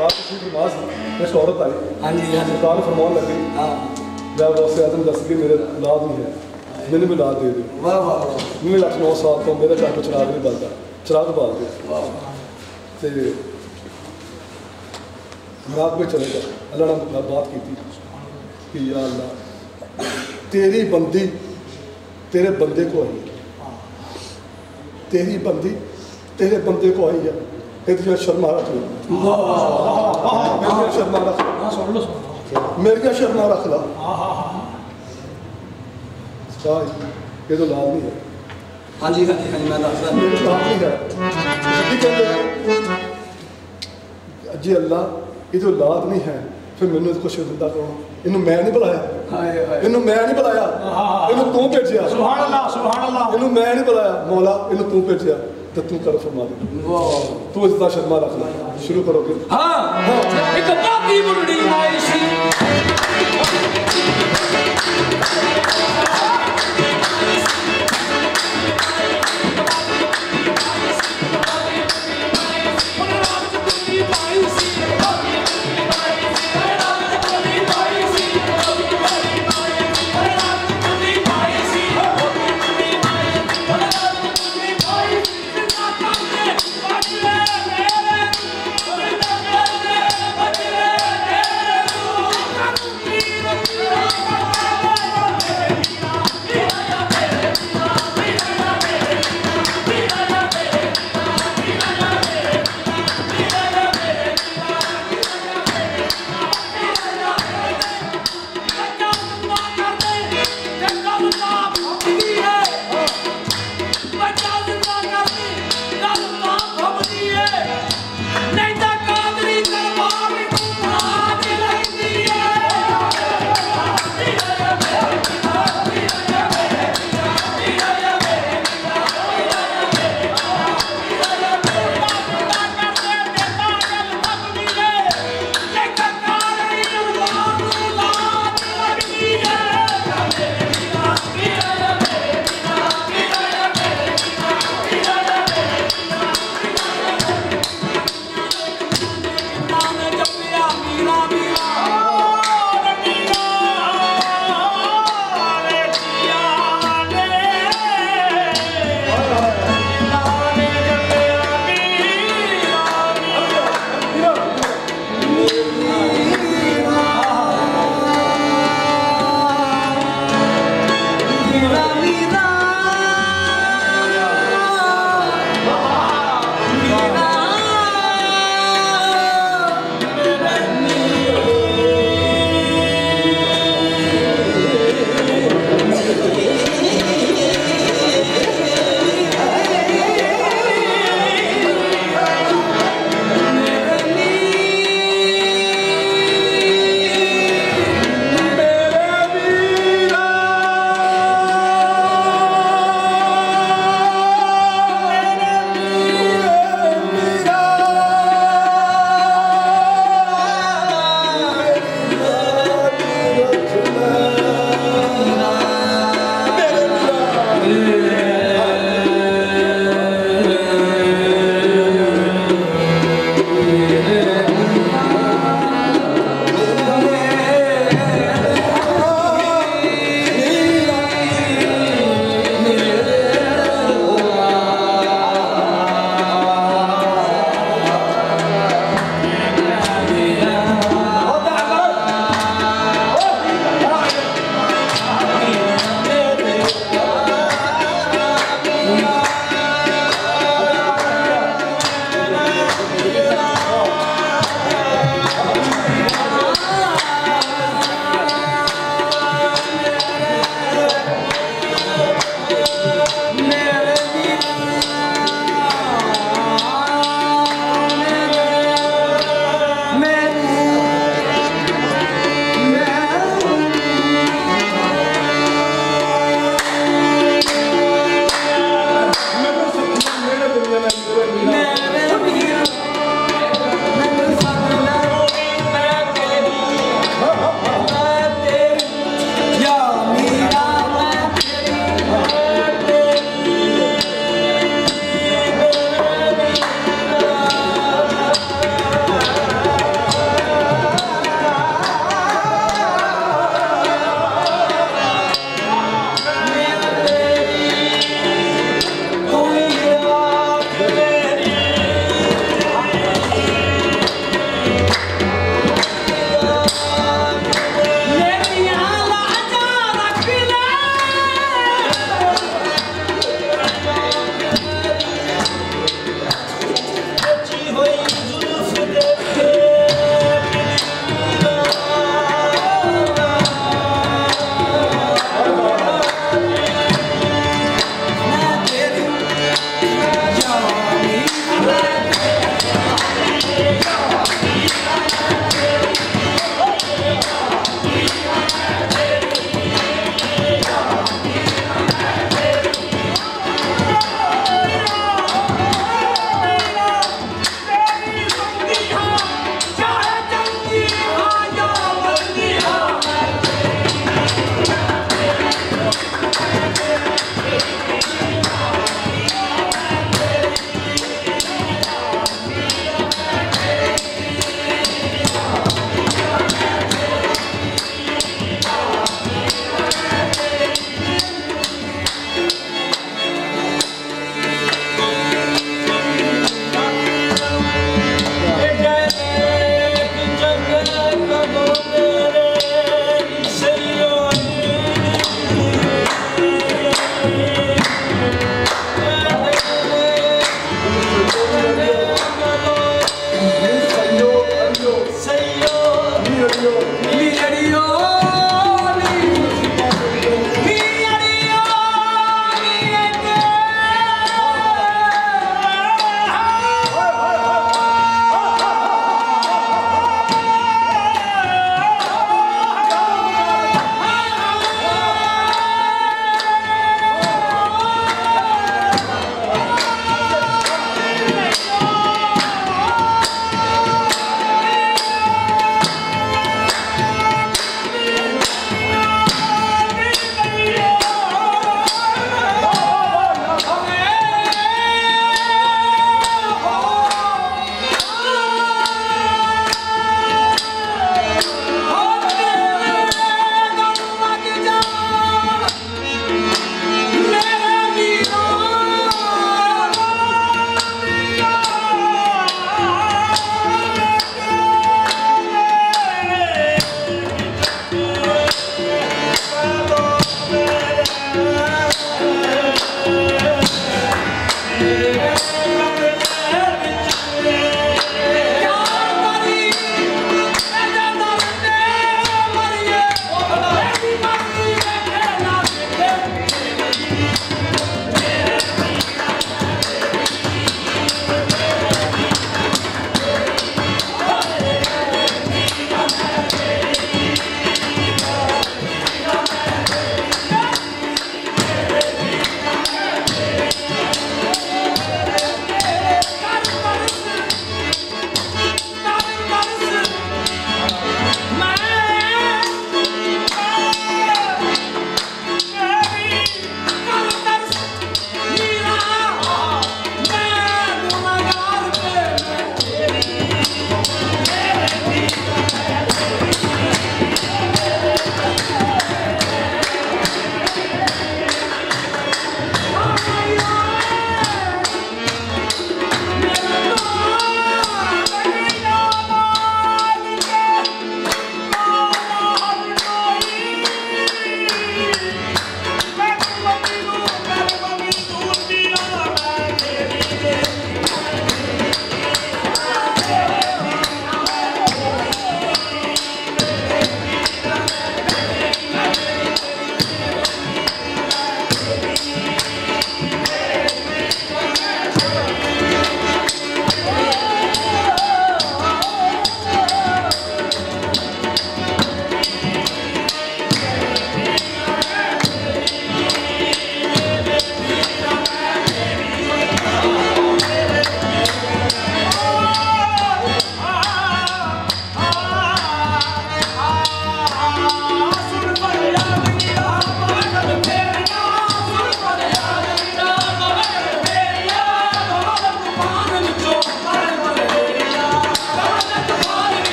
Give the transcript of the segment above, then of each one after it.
सरकार की नमाज एक औरत आई। हाँ जी हाँ जी। सरकार फरमान लगी हाँ जब गौसे आजम दस की मेरे औलाद नहीं है, मैंने भी औलाद दे दी। वाह वाह वाह। मैं 8-9 साल तो मेरे घर को चिराग नहीं बलता, चिराग बाल दे तो रात में चले गया। अल्लाह ने बात की थी कि या अल्लाह तेरी बंदी तेरे बंदे को आई है, तेरी बंदी तेरे बंदे को आई है, तेरी शर्मा रख लो, मेरी शर्मा रख लो, मेरी शर्मा रख ला। ये तो लाल नहीं है। हाँ जी हाँ जी हाँ जी। मैं दस ये तो लाल नहीं है। कहते जी अल्लाह ये तो लाद नहीं है, फिर मैंने कुछ जिंदा करो। इन्हू मैं नहीं बुलाया, इन्हू मैं नहीं बुलाया, इन्हू तू भेजिया। सुभान अल्लाह सुभान अल्लाह। इन्हू मैं नहीं बुलाया मौला, इन्हू तू भेजिया तो तू कर फरमा दे। तू इसका शर्मा रख ला। शुरू करोगे? हाँ एक बाकी बुढ़ी आई सी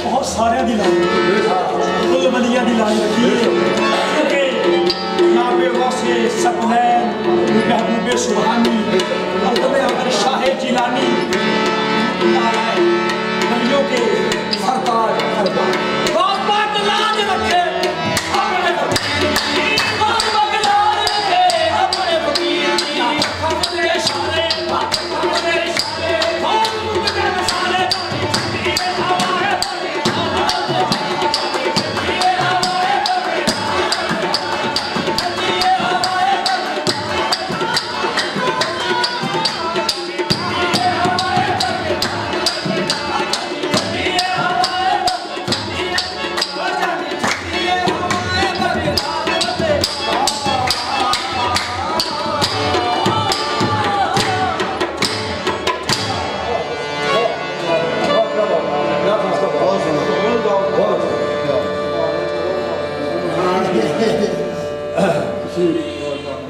बहुत सारे की लाज कुल वलिया की लाज रखी है क्योंकि नाबे वौसे सकलैन महबूबे सुबहानी अल्तबे अगर शाह जिलानी वलियों के सरताज बहुत लाज रखे अपने फकीर बहुत लाज रखे अपने फकीर अपने इशारे अपने इशारे बहुत मसाले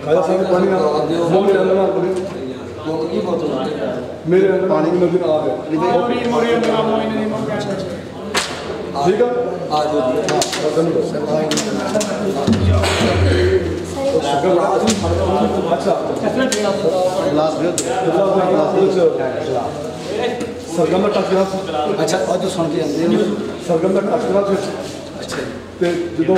खाजा साहब पानी ना मेरे अंदर ना मेरे अंदर पानी की नदी आ गया ठीक है सरगम का टच अच्छा और सुन के सरगम का टच अच्छा जो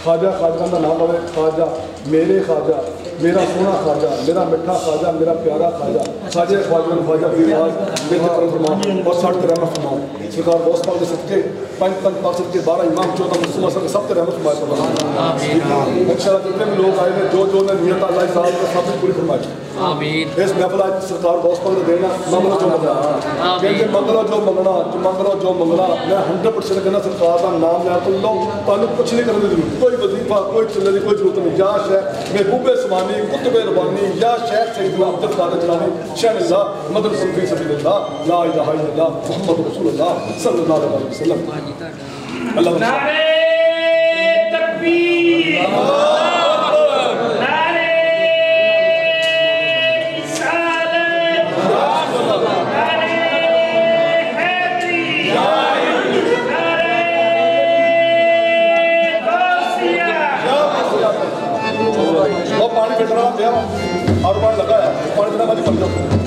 खाजा खाजा का नाम आवे खाजा मेरे खाजा मेरा सोना खाजा मेरा मिठा खाजा मेरा प्यारा खाजा खाजे ख्वाजा ख्वाजा बीरवाज बेहद करम फरमाओ और 60 रहमत फरमाओ सरकार दोस्त पाक के सदके 5 तन पाक के 12 इमाम 14 मुसलमान सब सब रहमत फरमाए आमीन इंशाल्लाह जितने भी लोग आए हैं जो ने नियत अल्लाह साहब का सब पूरी फरमाए आमीन इस महफिल आज सरकार दोस्त पाक ने देना मंगलो जो मंगना क्योंकि मंगलो जो मंगना मैं 100% कहना सरकार का नाम ले तो लो तानु कुछ नहीं करने की जरूरत कोई वजीफा कोई चलने की कोई जरूरत नहीं या शेख महबूबे सुमानी कुतुबे रबानी या शेख सैयद अब्दुल कादिर जिलानी शाह मदद सुल्फी सबिल्लाह ला इलाहा इल्लल्लाह मुहम्मद रसूलुल्लाह सल्लल्लाहु अलैहि वसल्लम अल्लाह नारे तकबीर नारे रिसालत नारे हैदरी नारे गौसिया और पानी फिल्टर वाला दिया और पानी लगा है पानी देना मत कर दो